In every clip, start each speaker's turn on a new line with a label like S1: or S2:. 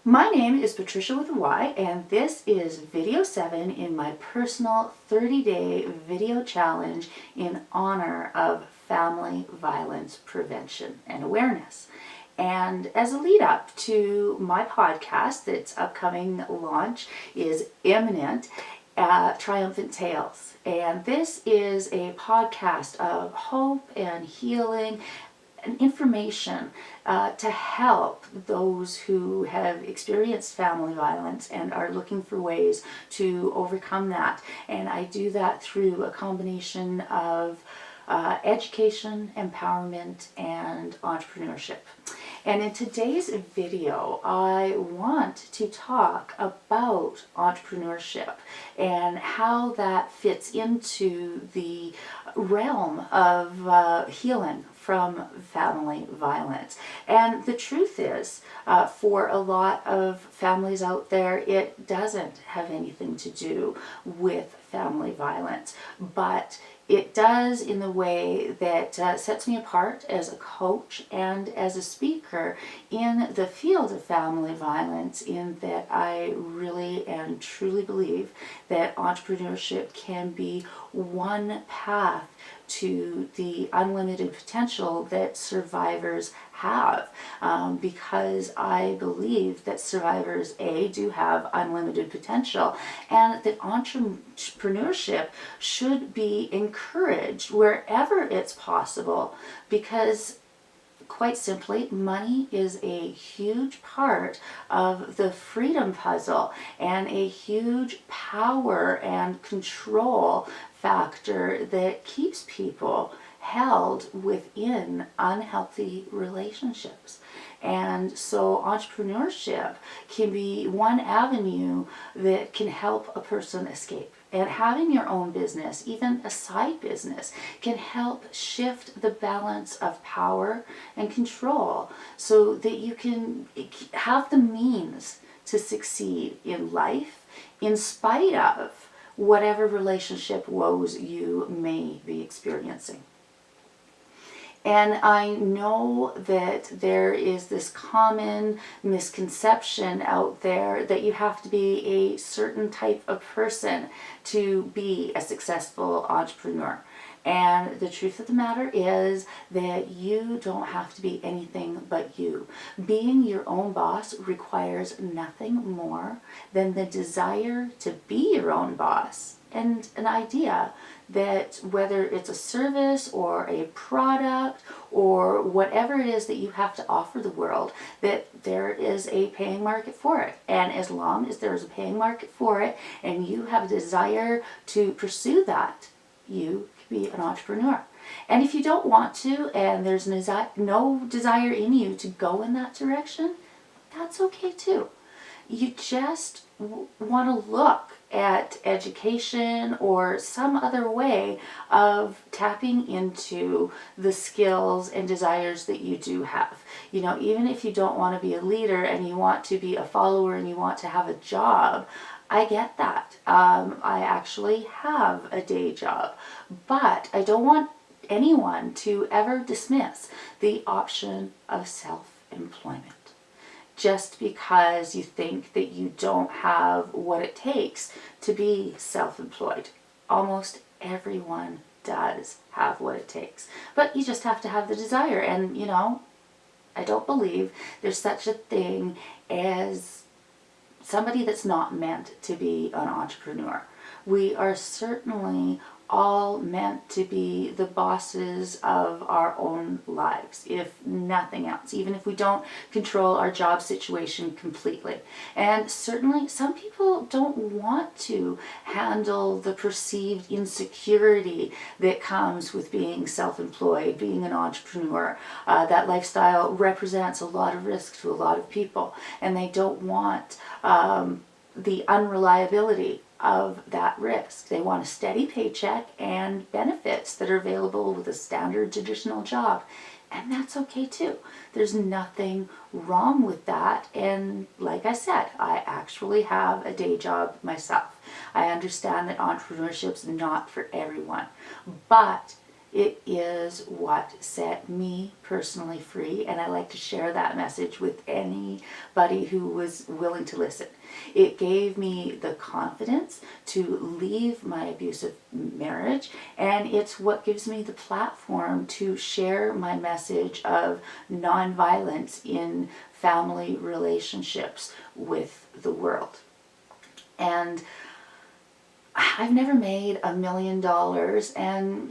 S1: My name is Patrysha with a Y, and this is video 7 in my personal 30-day video challenge in honor of family violence prevention and awareness. And as a lead up to my podcast, its upcoming launch is imminent, Triumphant Tales. And this is a podcast of hope and healing and information to help those who have experienced family violence and are looking for ways to overcome that. And I do that through a combination of education, empowerment, and entrepreneurship. And in today's video, I want to talk about entrepreneurship and how that fits into the realm of healing from family violence. And the truth is, for a lot of families out there, it doesn't have anything to do with family violence, but it does in the way that sets me apart as a coach and as a speaker in the field of family violence, in that I really and truly believe that entrepreneurship can be one path to the unlimited potential that survivors have, because I believe that survivors do have unlimited potential, and that entrepreneurship should be encouraged wherever it's possible, because quite simply, money is a huge part of the freedom puzzle and a huge power and control factor that keeps people held within unhealthy relationships. And so entrepreneurship can be one avenue that can help a person escape. And having your own business, even a side business, can help shift the balance of power and control so that you can have the means to succeed in life in spite of whatever relationship woes you may be experiencing. And I know that there is this common misconception out there that you have to be a certain type of person to be a successful entrepreneur. And the truth of the matter is that you don't have to be anything but you. Being your own boss requires nothing more than the desire to be your own boss and an idea that whether it's a service or a product or whatever it is that you have to offer the world, that there is a paying market for it. And as long as there is a paying market for it and you have a desire to pursue that, you can be an entrepreneur. And if you don't want to, and there's no desire in you to go in that direction, that's okay too. You just want to look at education or some other way of tapping into the skills and desires that you do have. You know, even if you don't want to be a leader and you want to be a follower and you want to have a job, I get that. I actually have a day job, but I don't want anyone to ever dismiss the option of self-employment. Just because you think that you don't have what it takes to be self-employed. Almost everyone does have what it takes. But you just have to have the desire. And, you know, I don't believe there's such a thing as somebody that's not meant to be an entrepreneur. We are certainly all meant to be the bosses of our own lives, if nothing else, even if we don't control our job situation completely. And certainly some people don't want to handle the perceived insecurity that comes with being self-employed, being an entrepreneur. That lifestyle represents a lot of risk to a lot of people, and they don't want the unreliability of that risk. They want a steady paycheck and benefits that are available with a standard traditional job. And that's okay too. There's nothing wrong with that. And like I said, I actually have a day job myself. I understand that entrepreneurship's not for everyone. But It is what set me personally free, and I like to share that message with anybody who was willing to listen. It gave me the confidence to leave my abusive marriage, and it's what gives me the platform to share my message of nonviolence in family relationships with the world. And I've never made $1 million, and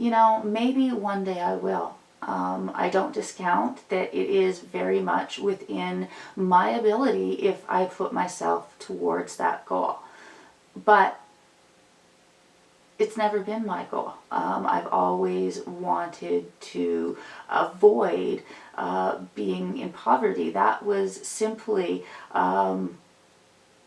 S1: maybe one day I will. I don't discount that it is very much within my ability if I put myself towards that goal. But it's never been my goal. I've always wanted to avoid being in poverty. That was simply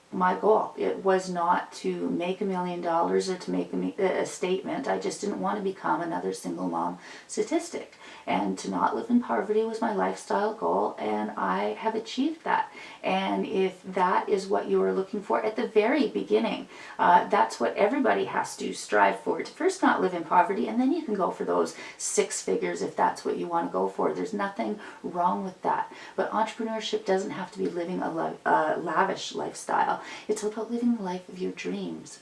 S1: my goal. It was not to make $1 million or to make a statement. I just didn't want to become another single mom statistic. And to not live in poverty was my lifestyle goal, and I have achieved that. And if that is what you are looking for at the very beginning, that's what everybody has to strive for. To first not live in poverty, and then you can go for those 6 figures if that's what you want to go for. There's nothing wrong with that. But entrepreneurship doesn't have to be living a lavish lifestyle. It's about living the life of your dreams.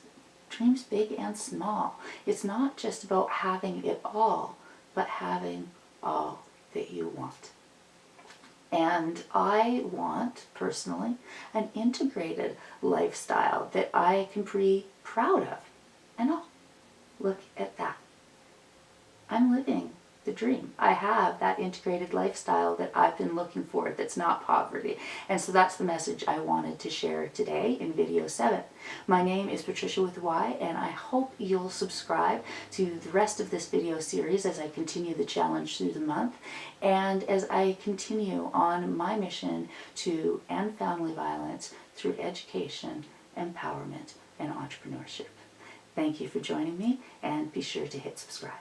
S1: Dreams big and small. It's not just about having it all, but having all that you want. And I want, personally, an integrated lifestyle that I can be proud of. And look at that. I'm living the dream. I have that integrated lifestyle that I've been looking for that's not poverty. And so that's the message I wanted to share today in video 7. My name is Patricia with Y, and I hope you'll subscribe to the rest of this video series as I continue the challenge through the month, and as I continue on my mission to end family violence through education, empowerment, and entrepreneurship. Thank you for joining me, and be sure to hit subscribe.